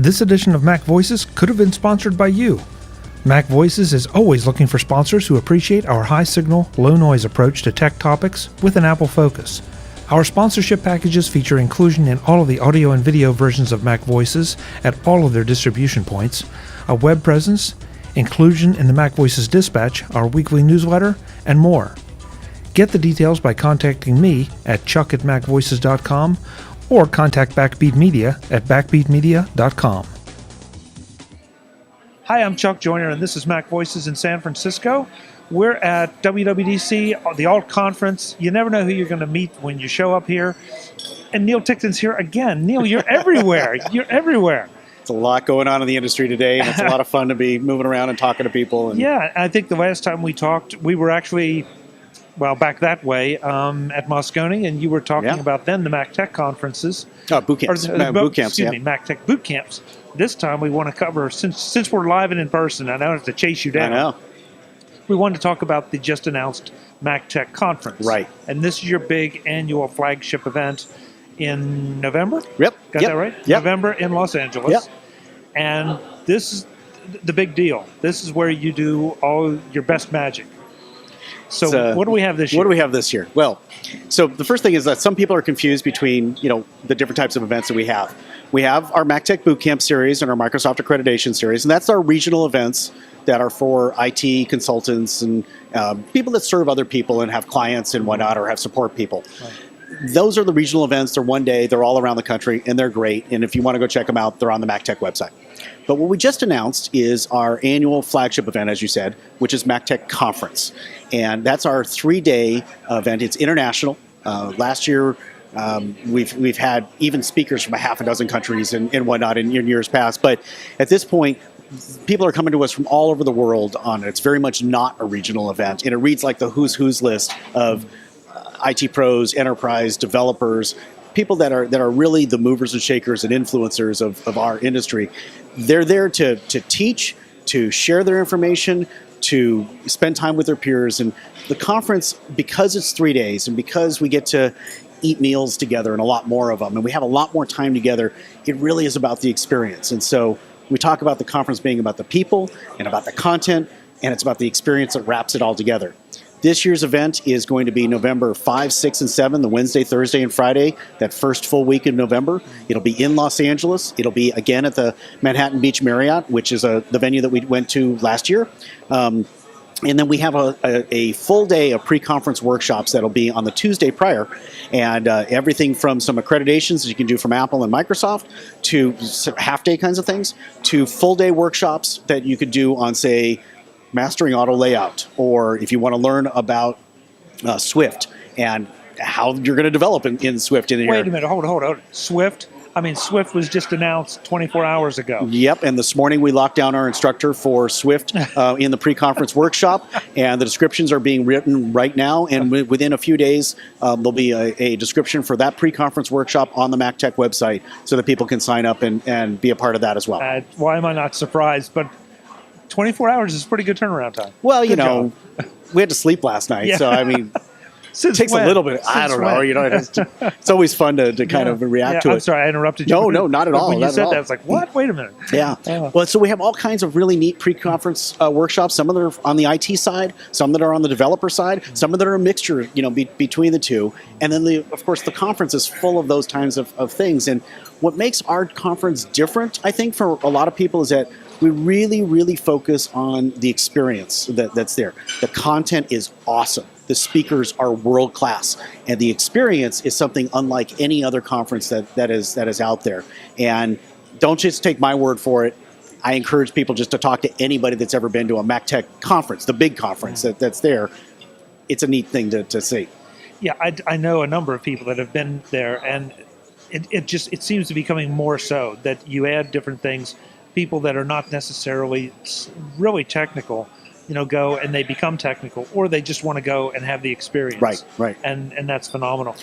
This edition of MacVoices could have been sponsored by you. MacVoices is always looking for sponsors who appreciate our high-signal, low-noise approach to tech topics with an Apple focus. Our sponsorship packages feature inclusion in all of the audio and video versions of MacVoices at all of their distribution points, a web presence, inclusion in the MacVoices Dispatch, our weekly newsletter, and more. Get the details by contacting me at chuck@macvoices.com or contact Backbeat Media at backbeatmedia.com. Hi, I'm Chuck Joyner, and this is MacVoices in San Francisco. We're at WWDC, the Alt Conference. You never know who you're going to meet when you show up here. And Neil Ticktin's here again. Neil, you're everywhere. You're everywhere. It's a lot going on in the industry today, and it's a lot of fun to be moving around and talking to people. And yeah, I think the last time we talked, we were actually, back that way at Moscone, and you were talking about then the MacTech conferences. Oh, boot camps. Boot camps, Excuse me, MacTech boot camps. This time we want to cover, since we're live and in person, I don't have to chase you down. I know. We wanted to talk about the just announced MacTech Conference. Right. And this is your big annual flagship event in November? Yep. Got that right? Yep. November in Los Angeles. Yep. And this is the big deal. This is where you do all your best magic. So what do we have this year? What do we have this year? Well, so the first thing is that some people are confused between, the different types of events that we have. We have our MacTech Bootcamp series and our Microsoft Accreditation series, and that's our regional events that are for IT consultants and people that serve other people and have clients and whatnot, or have support people. Right. Those are the regional events. They're one day. They're all around the country, and they're great. And if you want to go check them out, they're on the MacTech website. But what we just announced is our annual flagship event, as you said, which is MacTech Conference. And that's our 3-day event. It's international. Last year, we've had even speakers from a half a dozen countries and whatnot in years past. But at this point, people are coming to us from all over the world on it. It's very much not a regional event. And it reads like the who's list of IT pros, enterprise, developers, people that are really the movers and shakers and influencers of our industry. They're there to teach, to share their information, to spend time with their peers. And the conference, because it's 3 days and because we get to eat meals together and a lot more of them, and we have a lot more time together, it really is about the experience. And so we talk about the conference being about the people and about the content, and it's about the experience that wraps it all together. This year's event is going to be November 5, 6, and 7, the Wednesday, Thursday, and Friday, that first full week in November. It'll be in Los Angeles. It'll be, again, at the Manhattan Beach Marriott, which is the venue that we went to last year. And then we have a full day of pre-conference workshops that'll be on the Tuesday prior. And everything from some accreditations that you can do from Apple and Microsoft to half-day kinds of things to full-day workshops that you could do on, say, mastering auto layout, or if you want to learn about Swift and how you're going to develop in Swift in here. Wait a minute, hold on. Swift? I mean, Swift was just announced 24 hours ago. Yep, and this morning we locked down our instructor for Swift in the pre-conference workshop, and the descriptions are being written right now, and within a few days there'll be a description for that pre-conference workshop on the MacTech website so that people can sign up and be a part of that as well. Why am I not surprised? But 24 hours is pretty good turnaround time. Well, we had to sleep last night, so I mean, it takes a little bit. I don't know. It's always fun to kind of react to it. I'm sorry, I interrupted you. No, not at all. When you said that, I was like, what? Wait a minute. Yeah. Well, so we have all kinds of really neat pre-conference workshops. Some of them are on the IT side, some that are on the developer side, some of them are a mixture, between the two. And then, of course, the conference is full of those kinds of things. And what makes our conference different, I think, for a lot of people is that we really, really focus on the experience that's there. The content is awesome. The speakers are world class, and the experience is something unlike any other conference that is out there. And don't just take my word for it. I encourage people just to talk to anybody that's ever been to a MacTech conference, the big conference that's there. It's a neat thing to see. Yeah, I know a number of people that have been there, and it seems to be becoming more so that you add different things. People that are not necessarily really technical, go and they become technical, or they just want to go and have the experience. Right. And that's phenomenal.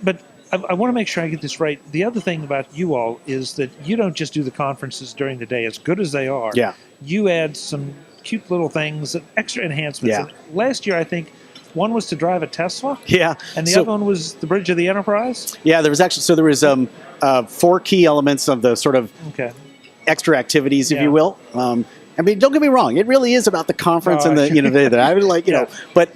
But I want to make sure I get this right. The other thing about you all is that you don't just do the conferences during the day, as good as they are. Yeah. You add some cute little things, extra enhancements. Yeah. And last year, I think, one was to drive a Tesla. Yeah. And the other one was the Bridge of the Enterprise. Yeah, there was 4 key elements of the sort of extra activities, if you will. I mean, don't get me wrong. It really is about the conference and the I would like but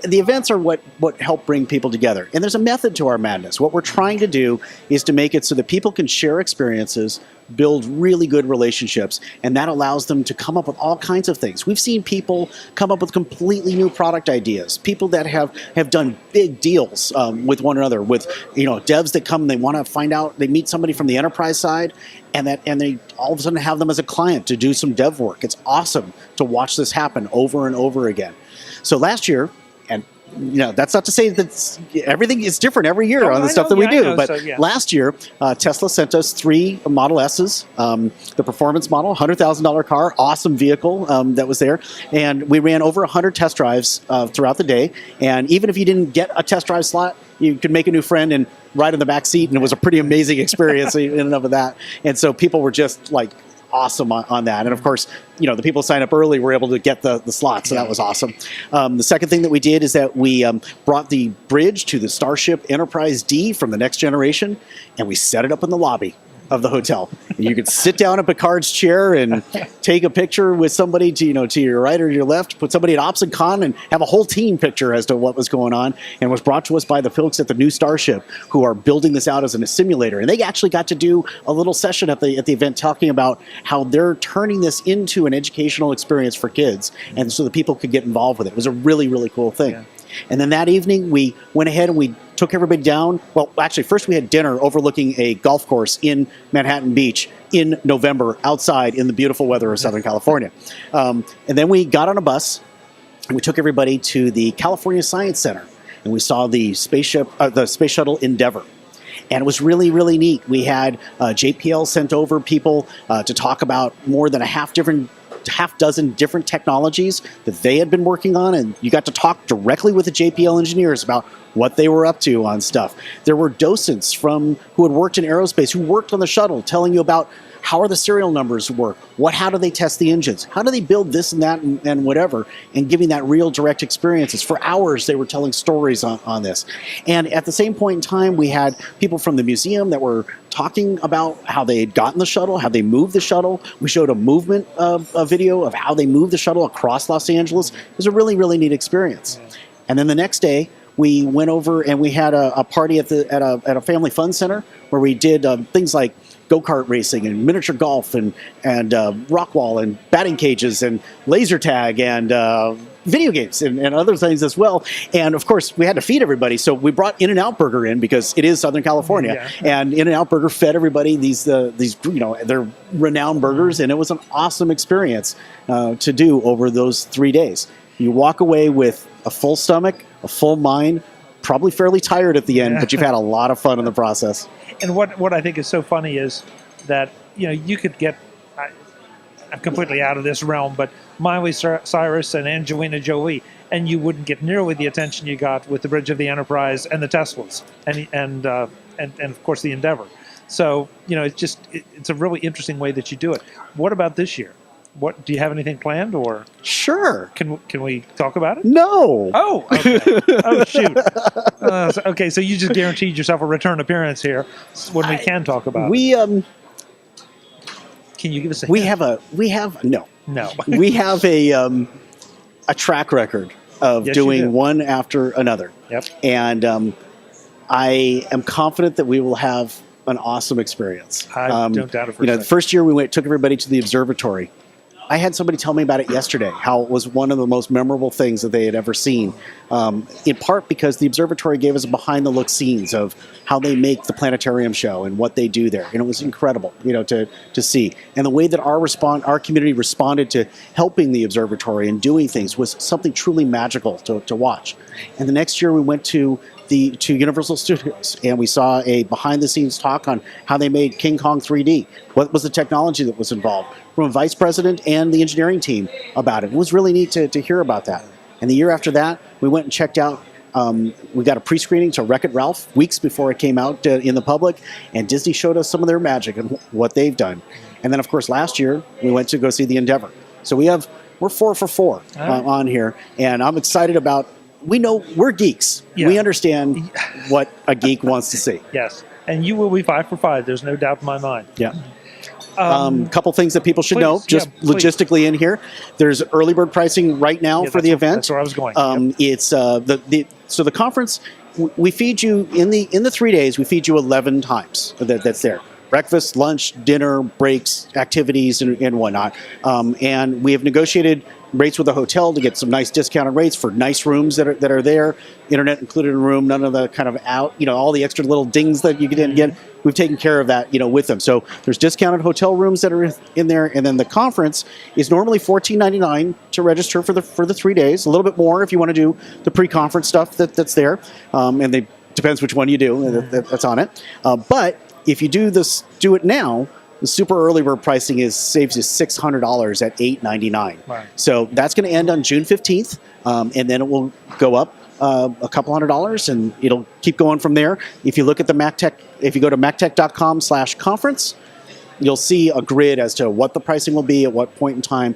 the events are what help bring people together. And there's a method to our madness. What we're trying to do is to make it so that people can share experiences, build really good relationships, and that allows them to come up with all kinds of things. We've seen people come up with completely new product ideas. People that have done big deals with one another. With devs that come, they want to find out. They meet somebody from the enterprise side, and they all of a sudden have them as a client to do some dev work. It's awesome to watch this happen over and over again. So last year, and that's not to say that everything is different every year on the stuff that we do. But last year, Tesla sent us 3 Model S's, the performance model, $100,000 car, awesome vehicle that was there. And we ran over 100 test drives throughout the day. And even if you didn't get a test drive slot, you could make a new friend and ride in the back seat. And it was a pretty amazing experience in and of that. And so people were just like awesome on that. And of course, the people sign up early were able to get the slots, so that was awesome. The second thing that we did is that we brought the bridge to the Starship Enterprise D from the next generation, and we set it up in the lobby of the hotel. And you could sit down at Picard's chair and take a picture with somebody to your right or your left, put somebody at Ops and Con, and have a whole team picture as to what was going on. And was brought to us by the folks at the new Starship who are building this out as a simulator. And they actually got to do a little session at the event talking about how they're turning this into an educational experience for kids, and so the people could get involved with it. It was a really, really cool thing. Yeah. And then that evening, we went ahead and we took everybody down. Well, actually, first we had dinner overlooking a golf course in Manhattan Beach in November, outside in the beautiful weather of Southern California. And then we got on a bus, and we took everybody to the California Science Center, and we saw the space shuttle Endeavour. And it was really, really neat. We had JPL sent over people to talk about more than a half dozen different technologies that they had been working on, and you got to talk directly with the JPL engineers about what they were up to on stuff. There were docents who had worked in aerospace, who worked on the shuttle, telling you about how are the serial numbers work, how do they test the engines, how do they build this and that and whatever, and giving that real direct experiences. For hours they were telling stories on this. And at the same point in time, we had people from the museum that were talking about how they had gotten the shuttle, how they moved the shuttle. We showed a movement a video of how they moved the shuttle across Los Angeles. It was a really, really neat experience. And then the next day, we went over and we had a party at a family fun center where we did things like go-kart racing and miniature golf and rock wall and batting cages and laser tag and video games and other things as well. And of course, we had to feed everybody, so we brought In-N-Out Burger in because it is Southern California, and In-N-Out Burger fed everybody these their renowned burgers, and it was an awesome experience to do over those 3 days. You walk away with a full stomach, a full mind, probably fairly tired at the end, but you've had a lot of fun in the process. And what I think is so funny is that you could get, I'm completely out of this realm, but Miley Cyrus and Angelina Jolie, and you wouldn't get nearly the attention you got with the Bridge of the Enterprise and the Teslas, and of course the Endeavour. So it's a really interesting way that you do it. What about this year? What do you have anything planned, or sure? Can we talk about it? No. Oh, okay. Oh, shoot. Okay, so you just guaranteed yourself a return appearance here when we can talk about it. Can you give us a hint? We have no. We have a track record of doing one after another. Yep. And I am confident that we will have an awesome experience. I don't doubt it for a second. The first year we took everybody to the observatory. I had somebody tell me about it yesterday, how it was one of the most memorable things that they had ever seen, in part because the observatory gave us behind-the-look scenes of how they make the planetarium show and what they do there. And it was incredible, to see. And the way that our community responded to helping the observatory and doing things was something truly magical to watch. And the next year we went to Universal Studios, and we saw a behind-the-scenes talk on how they made King Kong 3D. What was the technology that was involved? From a vice president and the engineering team about it. It was really neat to hear about that. And the year after that, we went and checked out, we got a pre-screening to Wreck-It Ralph weeks before it came out in the public, and Disney showed us some of their magic and what they've done. And then, of course, last year, we went to go see the Endeavour. So we're 4 for 4 on here, and I'm excited about. We know we're geeks. Yeah. We understand what a geek wants to see. Yes, and you will be 5 for 5. There's no doubt in my mind. Yeah. Couple things that people should know, please, just yeah, please. logistically in here. There's early bird pricing right now for the event. That's where I was going. It's so the conference. We feed you in the 3 days. We feed you 11 times. That's there. Breakfast, lunch, dinner, breaks, activities, and whatnot. And we have negotiated rates with the hotel to get some nice discounted rates for nice rooms that are there. Internet included in the room. None of the kind of all the extra little dings that you didn't get. We've taken care of that, with them. So there's discounted hotel rooms that are in there, and then the conference is normally $14.99 to register for the 3 days. A little bit more if you want to do the pre-conference stuff that's there, and they depends which one you do. That's on it. But if you do it now, the super early bird pricing saves you $600 at $899. Right. So that's going to end on June 15th, and then it will go up a couple $100, and it'll keep going from there. If you look at the MacTech, if you go to mactech.com/conference, you'll see a grid as to what the pricing will be at what point in time.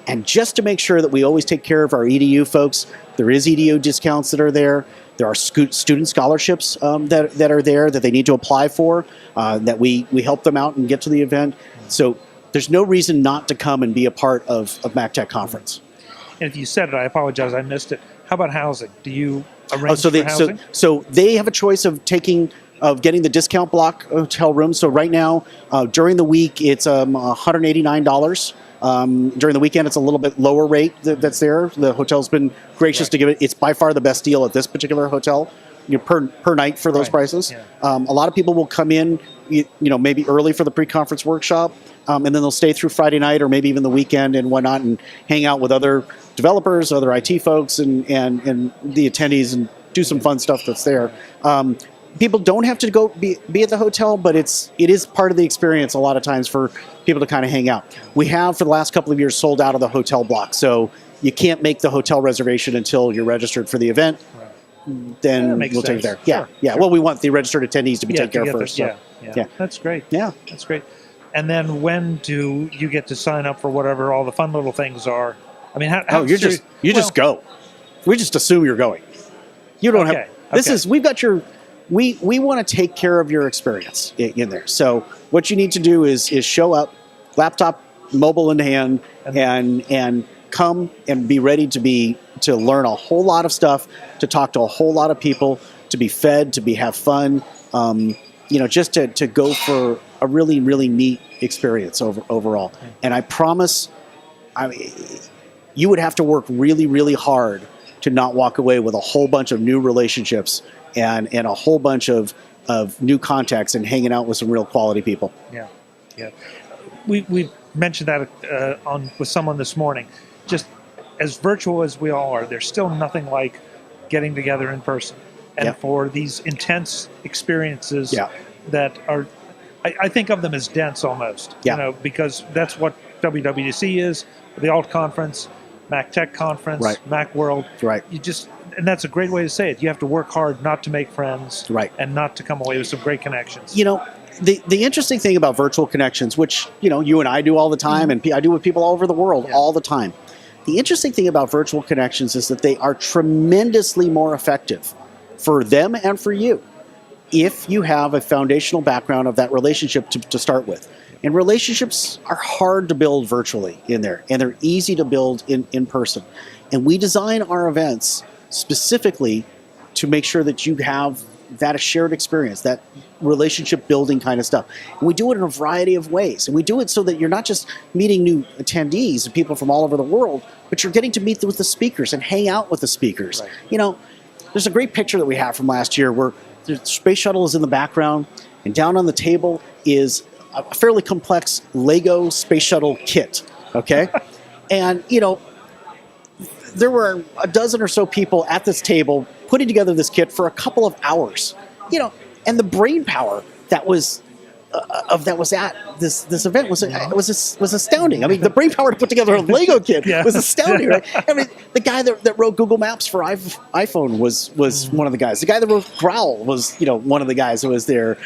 And just to make sure that we always take care of our EDU folks, there is EDU discounts that are there. There are student scholarships that are there that they need to apply for, that we help them out and get to the event. So there's no reason not to come and be a part of MacTech Conference. And if you said it, I apologize, I missed it. How about housing? Do you arrange for housing? So they have a choice of getting the discount block hotel room. So right now, during the week, it's $189. During the weekend, it's a little bit lower rate that's there. The hotel's been gracious to give it. It's by far the best deal at this particular hotel, per night for those prices. Yeah. A lot of people will come in, maybe early for the pre-conference workshop, and then they'll stay through Friday night or maybe even the weekend and whatnot, and hang out with other developers, other IT folks, and the attendees, and do some fun stuff that's there. People don't have to go be at the hotel, but it is part of the experience a lot of times for people to kind of hang out. We have, for the last couple of years, sold out of the hotel block, so you can't make the hotel reservation until you're registered for the event. Right. Then we'll take it there. Yeah, Sure. Yeah. Well, we want the registered attendees to be taken care of first. Yeah. That's great. Yeah. That's great. And then when do you get to sign up for whatever all the fun little things are? I mean, just go. We just assume you're going. You don't have. This is we've got your. We want to take care of your experience in there. So what you need to do is show up, laptop, mobile in hand, and come and be ready to learn a whole lot of stuff, to talk to a whole lot of people, to be fed, to have fun. Just to go for a really, really neat experience overall. And I promise, you would have to work really, really hard to not walk away with a whole bunch of new relationships and a whole bunch of new contacts and hanging out with some real quality people. Yeah. We mentioned that with someone this morning. Just as virtual as we all are, there's still nothing like getting together in person. And for these intense experiences that are, I think of them as dense almost. Because that's what WWDC is, the Alt Conference, MacTech Conference, Macworld. Right. And that's a great way to say it. You have to work hard not to make friends, and not to come away with some great connections. The interesting thing about virtual connections, which you and I do all the time, and I do with people all over the world all the time. The interesting thing about virtual connections is that they are tremendously more effective for them and for you if you have a foundational background of that relationship to start with. And relationships are hard to build virtually in there, and they're easy to build in person. And we design our events specifically to make sure that you have that shared experience, that relationship building kind of stuff. And we do it in a variety of ways. And we do it so that you're not just meeting new attendees and people from all over the world, but you're getting to meet with the speakers and hang out with the speakers. Right. There's a great picture that we have from last year where the space shuttle is in the background, and down on the table is a fairly complex Lego space shuttle kit, okay? And, there were a dozen or so people at this table putting together this kit for a couple of hours, and the brain power that was at this event was astounding. I mean, the brain power to put together a Lego kit was astounding, right? I mean, the guy that wrote Google Maps for iPhone was one of the guys. The guy that wrote Growl was one of the guys who was there.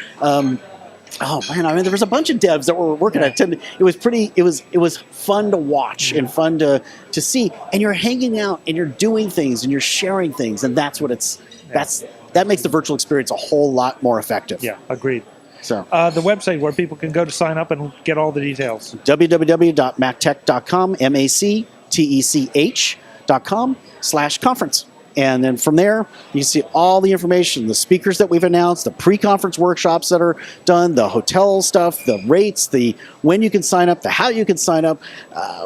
Oh man! I mean, there was a bunch of devs that were working at it. It was pretty. It was fun to watch and fun to see. And you're hanging out and you're doing things and you're sharing things, and that's what that makes the virtual experience a whole lot more effective. Yeah, agreed. So the website where people can go to sign up and get all the details. www.mactech.com, mactech.com/conference. And then from there, you see all the information, the speakers that we've announced, the pre-conference workshops that are done, the hotel stuff, the rates, the when you can sign up, the how you can sign up,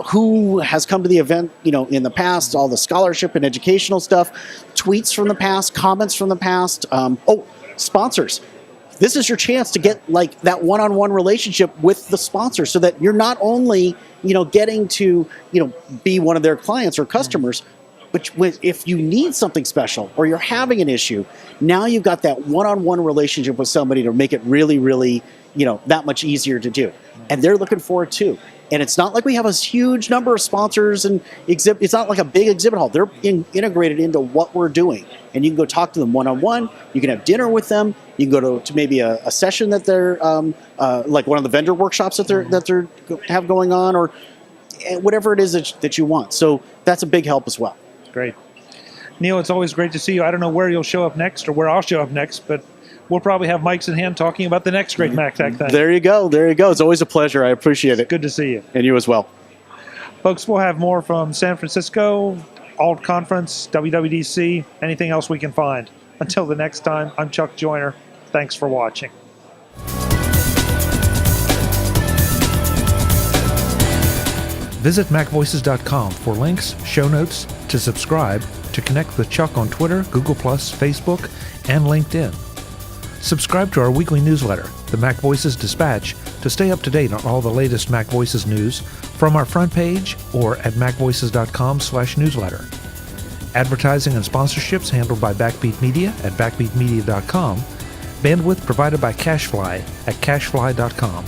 who has come to the event, in the past, all the scholarship and educational stuff, tweets from the past, comments from the past. Sponsors. This is your chance to get like that one-on-one relationship with the sponsor, so that you're not only getting to be one of their clients or customers. But if you need something special or you're having an issue, now you've got that one-on-one relationship with somebody to make it really, really, that much easier to do. And they're looking forward too. And it's not like we have a huge number of sponsors and it's not like a big exhibit hall. They're integrated into what we're doing. And you can go talk to them one-on-one. You can have dinner with them. You can go to maybe a session that they're like one of the vendor workshops that they're have going on, or whatever it is that you want. So that's a big help as well. Great. Neil, it's always great to see you. I don't know where you'll show up next or where I'll show up next, but we'll probably have mics in hand talking about the next great MacTech thing. There you go. There you go. It's always a pleasure. I appreciate it. Good to see you. And you as well. Folks, we'll have more from San Francisco, Alt Conference, WWDC, anything else we can find. Until the next time, I'm Chuck Joyner. Thanks for watching. Visit MacVoices.com for links, show notes, to subscribe, to connect with Chuck on Twitter, Google+, Facebook, and LinkedIn. Subscribe to our weekly newsletter, the MacVoices Dispatch, to stay up to date on all the latest MacVoices news from our front page or at MacVoices.com/newsletter. Advertising and sponsorships handled by Backbeat Media at BackbeatMedia.com. Bandwidth provided by CashFly at CashFly.com.